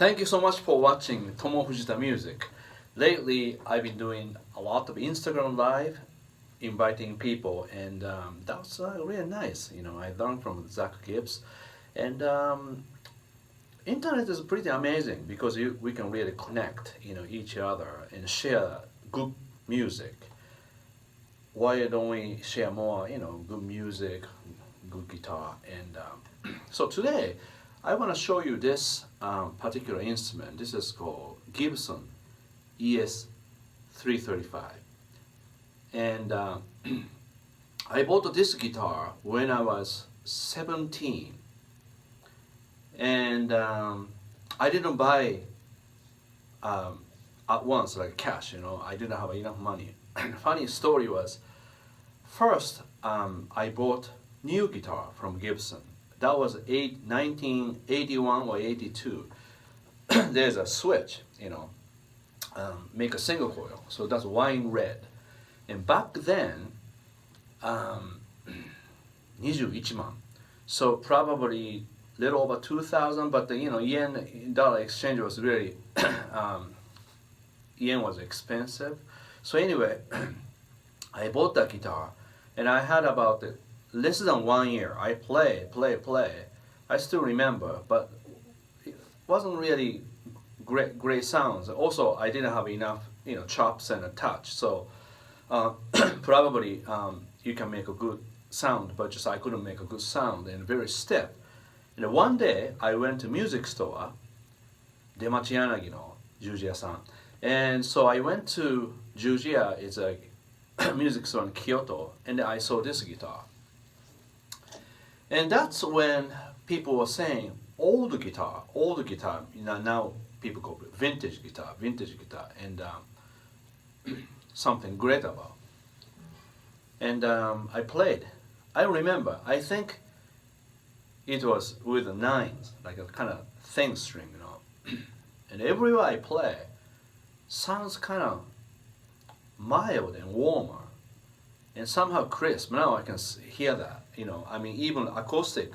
Thank you so much for watching Tomo Fujita Music. Lately, I've been doing a lot of Instagram Live, inviting people, and that was really nice. You know, I learned from Zach Gibbs, and internet is pretty amazing because we can really connect, each other and share good music. Why don't we share more, good music, good guitar, and so today I want to show you this particular instrument. This is called Gibson ES335, and I bought this guitar when I was 17, and I didn't buy at once like cash. I didn't have enough money. Funny story was, first I bought new guitar from Gibson. That was 1981 or 82. There's a switch, make a single coil. So that's wine red. And back then, 21 man. So probably little over 2,000, but the yen dollar exchange was really, yen was expensive. So anyway, I bought that guitar, and I had about less than 1 year. I play. I still remember, but it wasn't really great sounds. Also, I didn't have enough, chops and a touch. So probably you can make a good sound, but just I couldn't make a good sound and very stiff. And one day I went to music store, Demachiyanagi no Jujiya-san, and so I went to Jujiya. It's a music store in Kyoto, and I saw this guitar. And that's when people were saying old guitar, now people call it vintage guitar, and something great about. And I played. I remember, I think it was with the nines, like a kind of thin string, And everywhere I play, sounds kind of mild and warmer, and somehow crisp. Now I can hear that, even acoustic.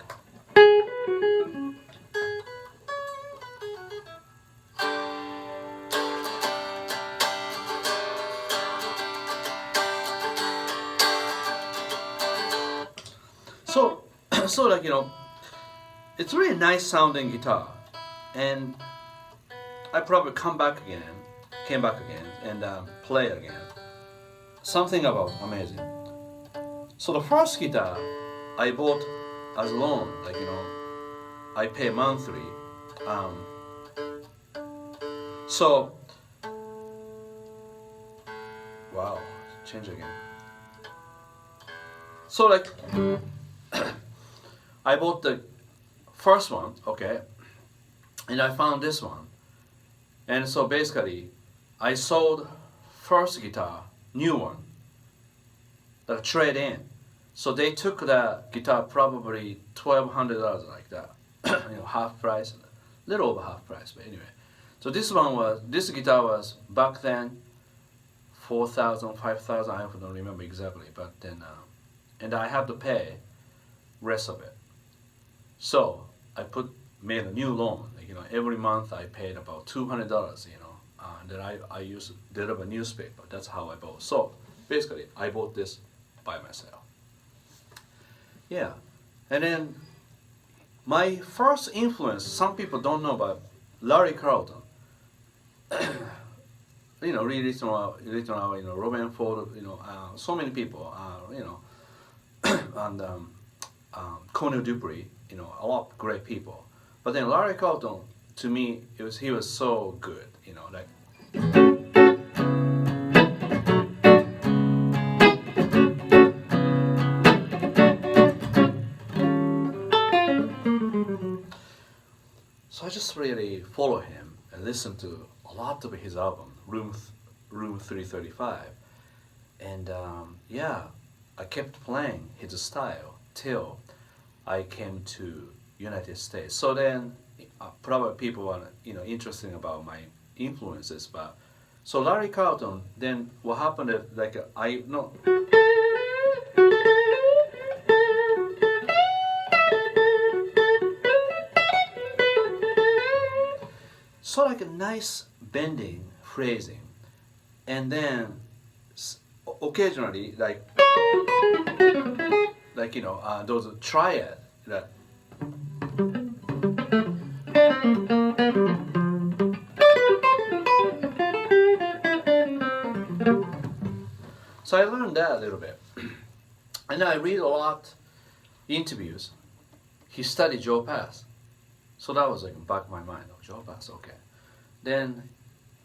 So like, it's really nice sounding guitar, and I probably came back again, and play again. Something about amazing. So the first guitar I bought as a loan, like I pay monthly. So wow, change again. So like I bought the first one, okay, and I found this one, and so basically I sold first guitar, new one, that trade in. So they took the guitar probably $1,200 like that, half price, little over half price, but anyway. So this guitar was back then 4,000, 5,000, I don't remember exactly, but then, and I had to pay rest of it. So I made a new loan. Every month I paid about $200. And then I used to deliver newspaper. That's how I bought. So basically, I bought this by myself. Yeah, and then my first influence. Some people don't know about Larry Carlton. Written out, Robin Ford. So many people. And Conor Dupree. A lot of great people. But then Larry Carlton, to me, he was so good, like. So I just really follow him and listen to a lot of his album, Room 335, and yeah, I kept playing his style till I came to United States. So then probably people are interested about my influences, but so Larry Carlton, then what happened is like sort of like a nice bending phrasing, and then occasionally like those triad that. So I learned that a little bit, and I read a lot interviews. He studied Joe Pass, so that was like back of my mind. Oh, Joe Pass, okay. Then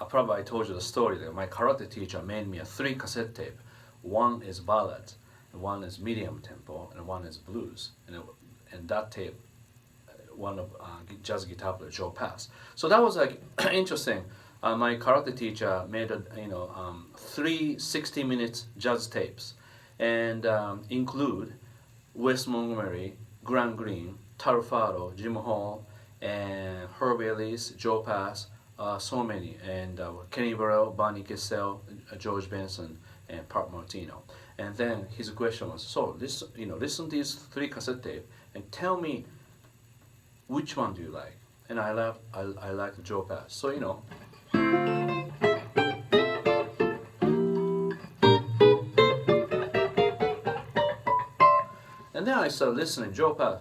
I told you the story that my karate teacher made me a 3 cassette tape. One is ballads, and one is medium tempo, and one is blues. And that tape, one of jazz guitar player Joe Pass. So that was like interesting. My karate teacher made 3 60-minute jazz tapes, and include Wes Montgomery, Grant Green, Tarufaro, Jim Hall, and Herb Ellis, Joe Pass, so many, and Kenny Burrell, Bonnie Kissel, George Benson, and Pat Martino. And then his question was, so listen to these 3 cassette tapes and tell me which one do you like. And I like Joe Pass. So and then I started listening Joe Pass.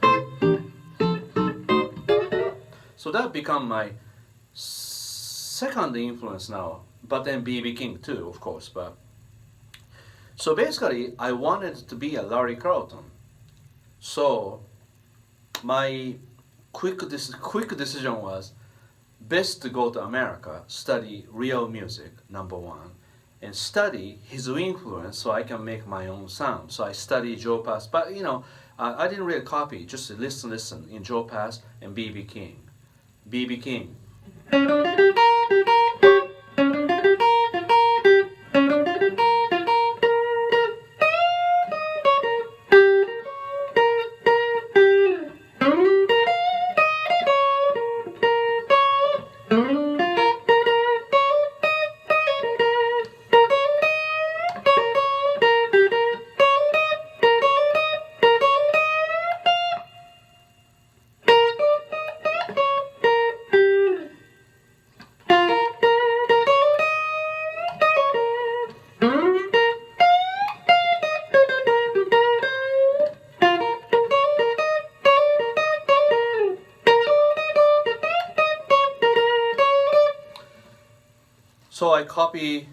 So that become my second influence now, but then B.B. King too, of course. But so basically, I wanted to be a Larry Carlton. So my quick decision was best to go to America, study real music, number one, and study his influence so I can make my own sound. So I studied Joe Pass, but I didn't really copy, just listen in Joe Pass and B.B. King. B.B. King. So I copy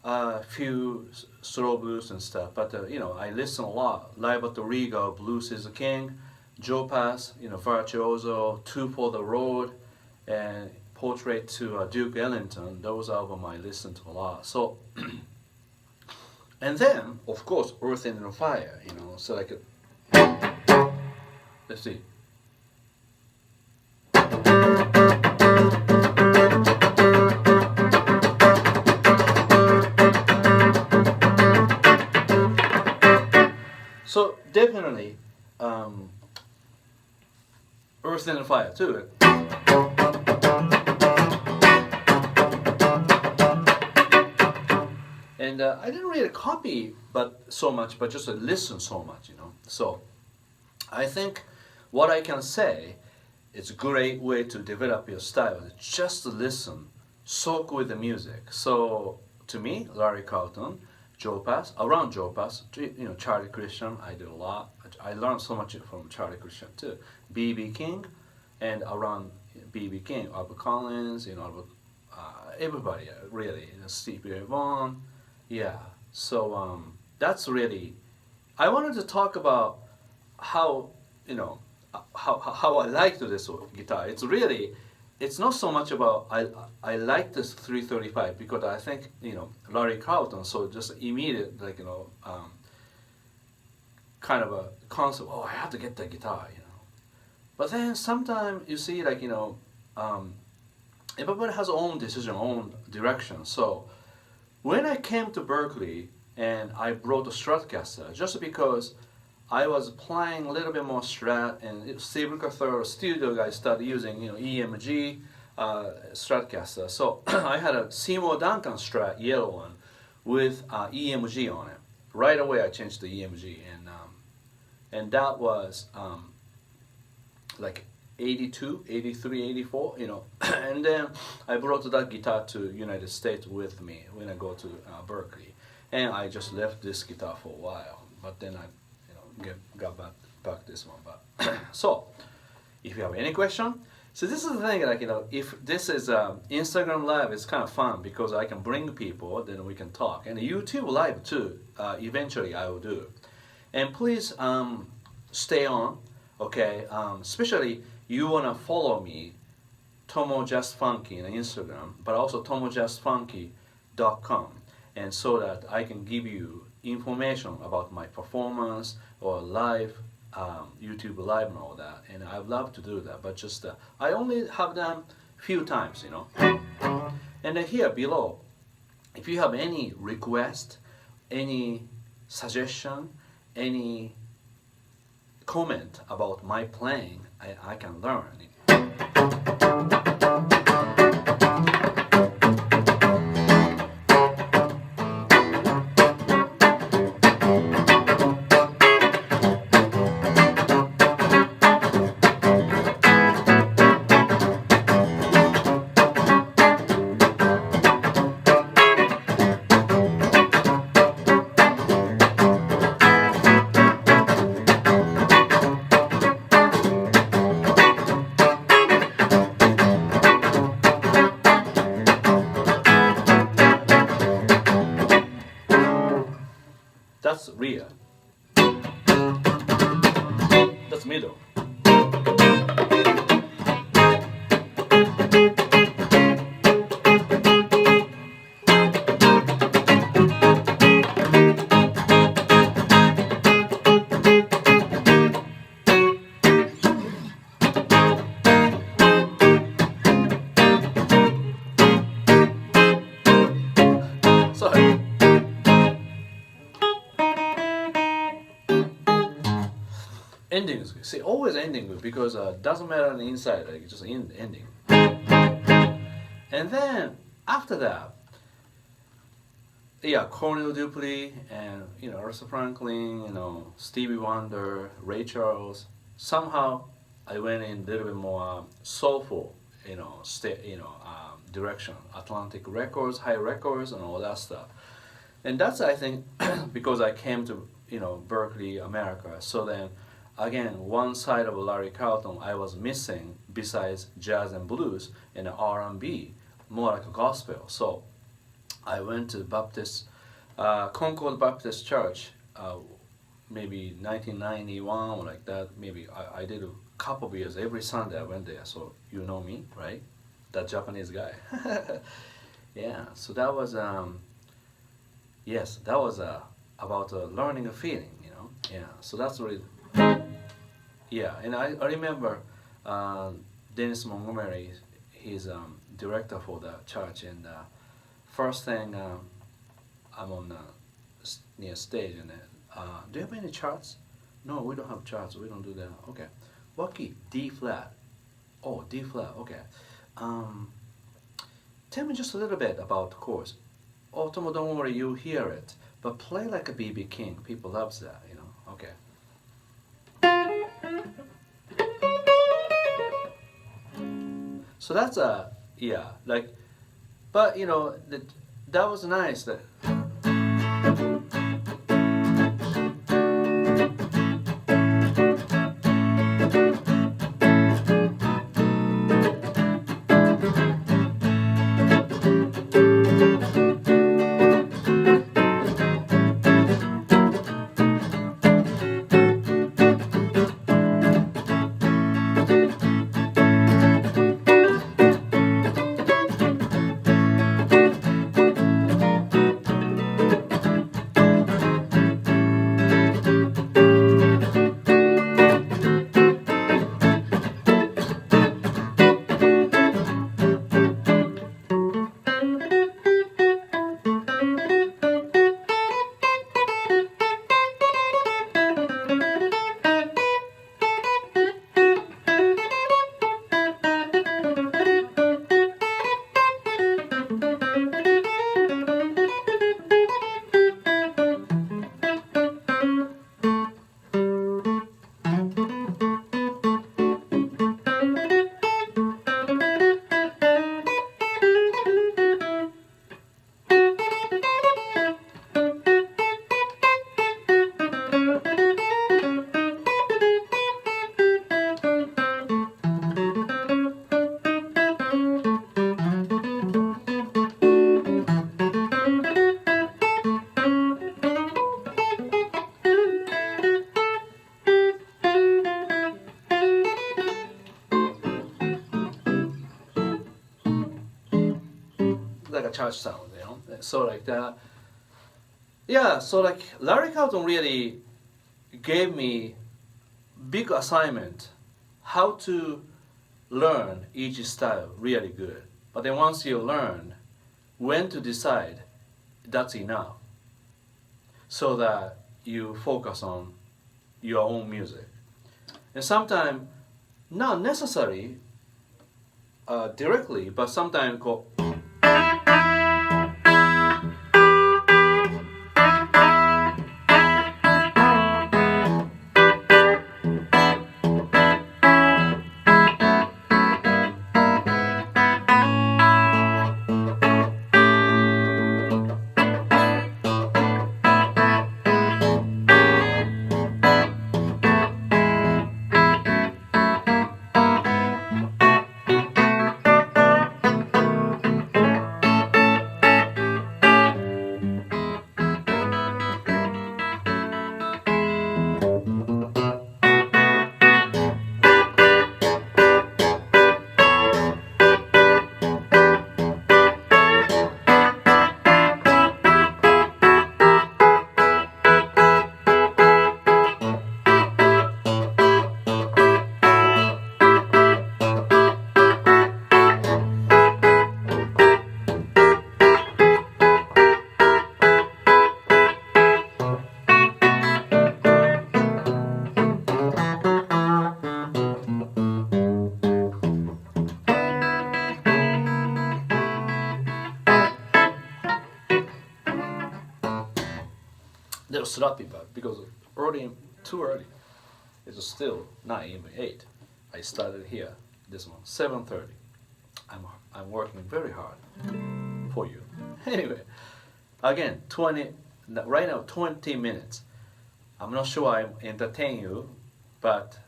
a few slow blues and stuff, but I listen a lot. Live at the Regal, Blues is the King, Joe Pass, Virtuoso, Two for the Road, and Portrait to Duke Ellington. Those albums I listen to a lot. So, and then of course Earth and Fire. So like, let's see. So definitely, Earth and Fire too. And I didn't really copy, but just listen so much, So I think what I can say, it's a great way to develop your style. Just listen, soak with the music. So to me, Larry Carlton, Joe Pass, around Joe Pass, Charlie Christian, I did a lot. I learned so much from Charlie Christian too. B.B. King, and around B.B. King, Albert Collins, everybody really, Stevie Ray Vaughan, yeah. So that's really, I wanted to talk about how I like this guitar. It's really, it's not so much about I like this 335 because I think Larry Carlton, so just immediate kind of a concept. Oh, I have to get that guitar, But then sometimes you see everybody has their own decision, own direction. So when I came to Berkeley and I brought a Stratocaster, just because I was playing a little bit more Strat, and Steve Lukather, studio guy, started using EMG Stratocaster. So I had a Seymour Duncan Strat, yellow one, with EMG on it. Right away I changed to EMG, and that was like 82, 83, 84, you know. And then I brought that guitar to United States with me when I go to Berkeley. And I just left this guitar for a while, but then I, you know, got back this one. But so, if you have any question, so this is the thing, like, you know, if this is Instagram Live, it's kind of fun because I can bring people, then we can talk. And YouTube Live too, eventually I will do. And please stay on, okay? Especially you wanna follow me, Tomo Just Funky on Instagram, but also tomojustfunky.com, and so that I can give you information about my performance or live, YouTube Live and all that. And I'd love to do that, but just I only have done few times, you know. And then here below, if you have any request, any suggestion, any comment about my playing, I can learn. That's rear. That's middle. Ending is good. See, always ending good because doesn't matter on the inside, like just ending. And then after that, yeah, Cornel Dupree and, you know, Aretha Franklin, you know, Stevie Wonder, Ray Charles. Somehow I went in a little bit more soulful, you know, direction. Atlantic Records, High Records, and all that stuff. And that's, I think, because I came to, you know, Berkeley, America. So then, again, one side of Larry Carlton I was missing besides jazz and blues and R&B, more like a gospel. So I went to Baptist, Concord Baptist Church, maybe 1991 or like that. Maybe I did a couple of years. Every Sunday I went there. So you know me, right? That Japanese guy. Yeah. So that was yes, that was about learning a feeling, you know. Yeah. So that's really. Yeah, and I remember Dennis Montgomery, he's director for the church, and first thing I'm on near stage, and do you have any charts? No, we don't have charts, we don't do that. Okay, what key? D flat. Oh, D flat, okay. Tell me just a little bit about the chorus. Oh, Tomo, don't worry, you hear it, but play like a B.B. King, people loves that, you know, okay. So that's yeah, like, but you know, that was nice. That a church sound, you know. So like that. Yeah, so like Larry Carlton really gave me big assignment how to learn each style really good. But then once you learn when to decide, that's enough. So that you focus on your own music. And sometimes not necessary directly, but sometimes go. Little sloppy, but because too early, it's still not even 8. I started here, this one, 7:30. I'm working very hard for you. Anyway, again, right now 20 minutes. I'm not sure I entertain you, but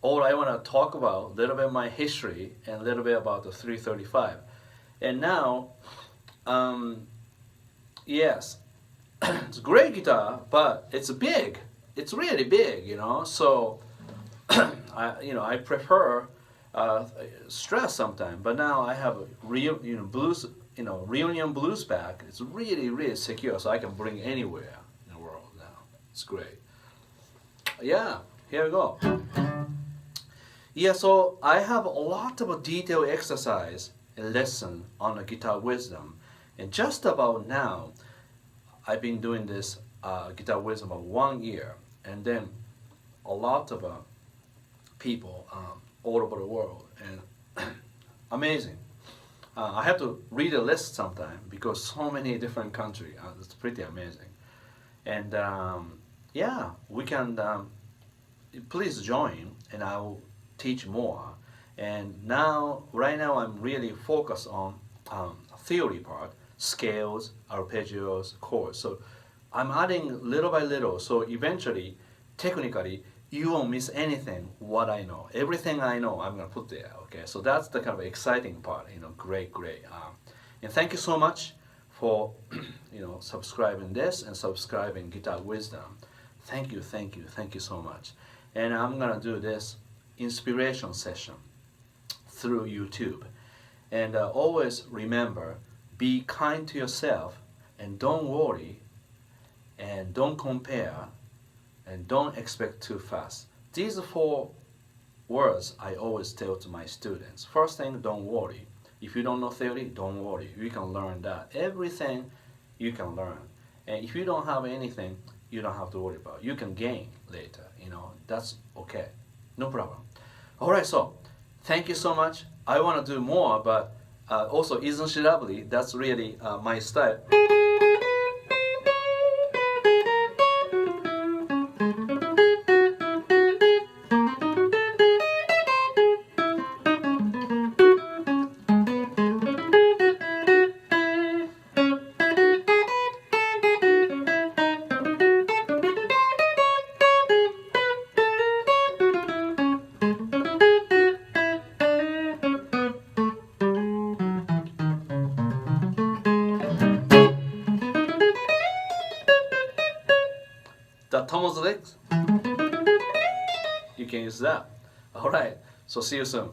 all I want to talk about, a little bit of my history and a little bit about the 335. And now, yes, it's a great guitar, but it's big. It's really big, you know. So, I prefer stress sometimes. But now I have a real, blues, reunion blues back. It's really, really secure, so I can bring anywhere in the world now. It's great. Yeah, here we go. Yeah, so I have a lot of detailed exercise and lesson on the guitar wisdom, and just about now, I've been doing this guitar wisdom of 1 year, and then a lot of people all over the world, and amazing. I have to read a list sometime because so many different countries. It's pretty amazing, and yeah, we can. Please join, and I will teach more. And now, right now, I'm really focused on theory part, scales, arpeggios, chords. So I'm adding little by little. So eventually, technically, you won't miss anything what I know. Everything I know, I'm gonna put there. Okay. So that's the kind of exciting part. Great. And thank you so much for subscribing this and subscribing Guitar Wisdom. Thank you so much. And I'm gonna do this inspiration session through YouTube. And always remember, be kind to yourself, and don't worry, and don't compare, and don't expect too fast. These are 4 words I always tell to my students. First thing, don't worry. If you don't know theory, don't worry. You can learn that. Everything you can learn. And if you don't have anything, you don't have to worry about. You can gain later. That's okay. No problem. All right, so thank you so much. I want to do more, but also, isn't she lovely? That's really my style. The Tomo's licks, you can use that. All right, so see you soon.